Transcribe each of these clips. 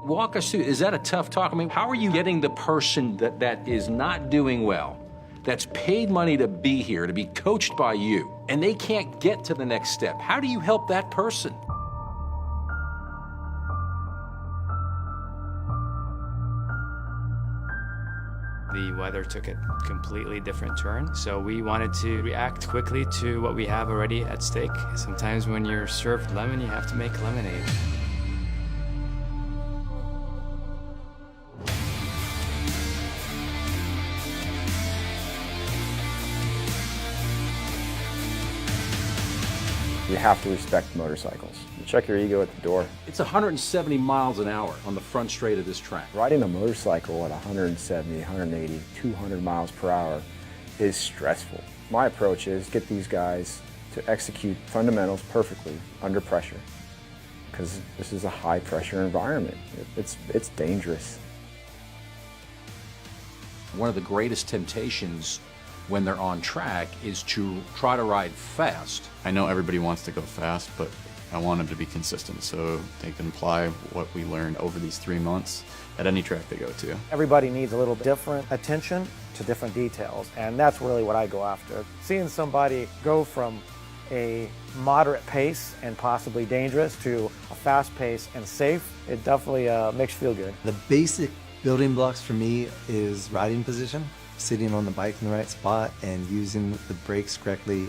Walk us through, is that a tough talk? I mean, how are you getting the person that is not doing well, that's paid money to be here, to be coached by you, and they can't get to the next step? How do you help that person? The weather took a completely different turn, so we wanted to react quickly to what we have already at stake. Sometimes when you're served lemon, you have to make lemonade. You have to respect motorcycles. You check your ego at the door. It's 170 miles an hour on the front straight of this track. Riding a motorcycle at 170, 180, 200 miles per hour is stressful. My approach is get these guys to execute fundamentals perfectly under pressure, because this is a high pressure environment. It's dangerous. One of the greatest temptations when they're on track is to try to ride fast. I know everybody wants to go fast, but I want them to be consistent so they can apply what we learned over these 3 months at any track they go to. Everybody needs a little different attention to different details, and that's really what I go after. Seeing somebody go from a moderate pace and possibly dangerous to a fast pace and safe, it definitely makes you feel good. The basic building blocks for me is riding position, sitting on the bike in the right spot and using the brakes correctly.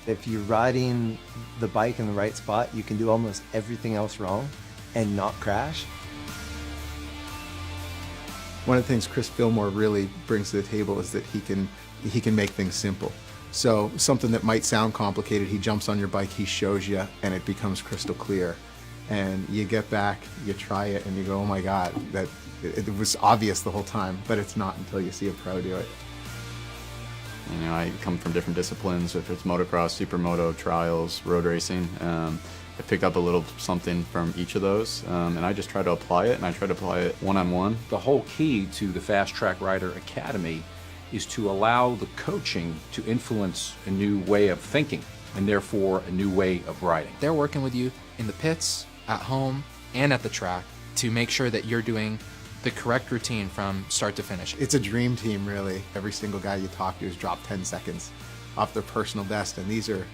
If you're riding the bike in the right spot, you can do almost everything else wrong and not crash. One of the things Chris Fillmore really brings to the table is that he can make things simple. So something that might sound complicated, he jumps on your bike, he shows you, and it becomes crystal clear. And you get back, you try it, and you go, oh my God, it was obvious the whole time, but it's not until you see a pro do it. You know, I come from different disciplines, if it's motocross, supermoto, trials, road racing. I pick up a little something from each of those, and I just try to apply it, and I try to apply it one-on-one. The whole key to the Fast Track Rider Academy is to allow the coaching to influence a new way of thinking, and therefore a new way of riding. They're working with you in the pits, at home, and at the track to make sure that you're doing the correct routine from start to finish. It's a dream team, really. Every single guy you talk to has dropped 10 seconds off their personal best, and these are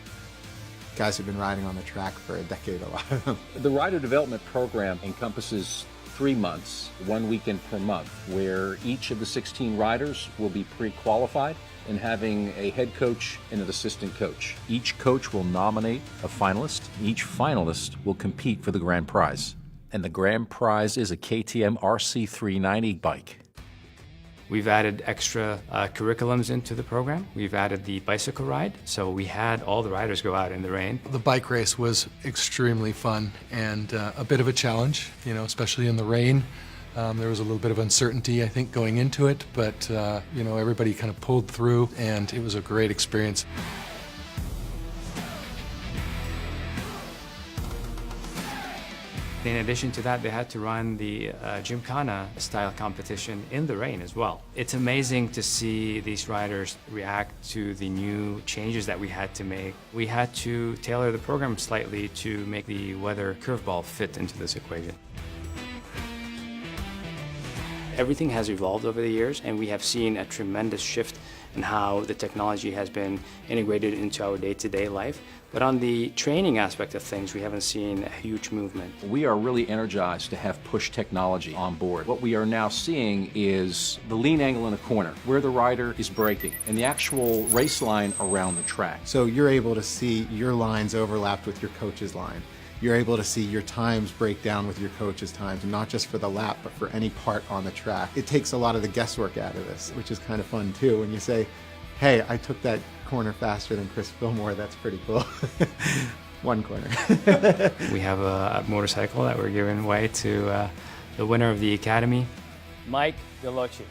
guys who've been riding on the track for a decade, a lot of them. The Rider Development Program encompasses 3 months, 1 weekend per month, where each of the 16 riders will be pre-qualified and having a head coach and an assistant coach. Each coach will nominate a finalist. Each finalist will compete for the grand prize. And the grand prize is a KTM RC390 bike. We've added extra curriculums into the program. We've added the bicycle ride, so we had all the riders go out in the rain. The bike race was extremely fun and a bit of a challenge, you know, especially in the rain. There was a little bit of uncertainty, I think, going into it, but you know, everybody kind of pulled through, and it was a great experience. In addition to that, they had to run the Gymkhana style competition in the rain as well. It's amazing to see these riders react to the new changes that we had to make. We had to tailor the program slightly to make the weather curveball fit into this equation. Everything has evolved over the years, and we have seen a tremendous shift in how the technology has been integrated into our day-to-day life. But on the training aspect of things, we haven't seen a huge movement. We are really energized to have push technology on board. What we are now seeing is the lean angle in a corner, where the rider is braking, and the actual race line around the track. So you're able to see your lines overlapped with your coach's line. You're able to see your times break down with your coach's times, and not just for the lap, but for any part on the track. It takes a lot of the guesswork out of this, which is kind of fun too. When you say, hey, I took that corner faster than Chris Fillmore, that's pretty cool. One corner. We have a motorcycle that we're giving away to the winner of the Academy, Mike Delucci.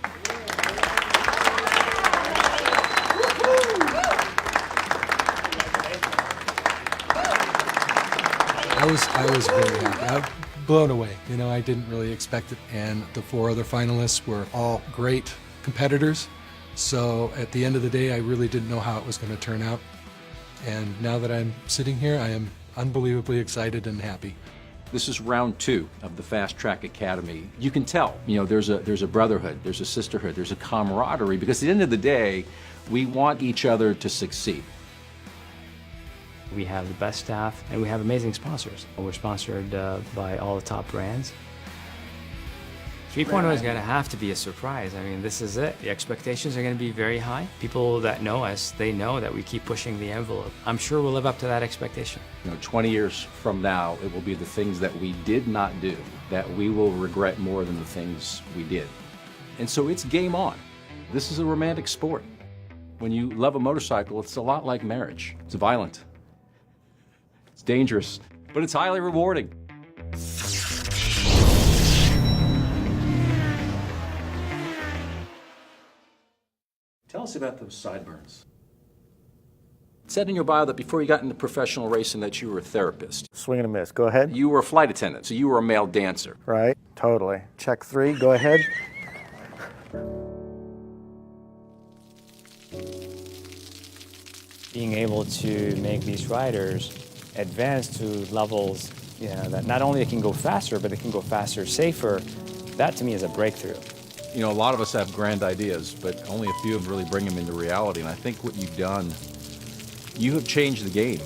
I was very happy. I was blown away. You know, I didn't really expect it. And the 4 other finalists were all great competitors. So at the end of the day, I really didn't know how it was going to turn out. And now that I'm sitting here, I am unbelievably excited and happy. This is round 2 of the Fast Track Academy. You can tell, there's a brotherhood, there's a sisterhood, there's a camaraderie, because at the end of the day, we want each other to succeed. We have the best staff and we have amazing sponsors. We're sponsored by all the top brands. 3.0 is going to have to be a surprise. I mean, this is it. The expectations are going to be very high. People that know us, they know that we keep pushing the envelope. I'm sure we'll live up to that expectation. 20 years from now, it will be the things that we did not do that we will regret more than the things we did. And so it's game on. This is a romantic sport. When you love a motorcycle, it's a lot like marriage. It's violent. It's dangerous, but it's highly rewarding. Tell us about those sideburns. It said in your bio that before you got into professional racing that you were a therapist. Swing and a miss. Go ahead. You were a flight attendant, so you were a male dancer. Right. Totally. Check 3. Go ahead. Being able to make these riders advance to levels that not only they can go faster, but they can go faster, safer, that to me is a breakthrough. A lot of us have grand ideas, but only a few of them really bring them into reality. And I think what you've done, you have changed the game.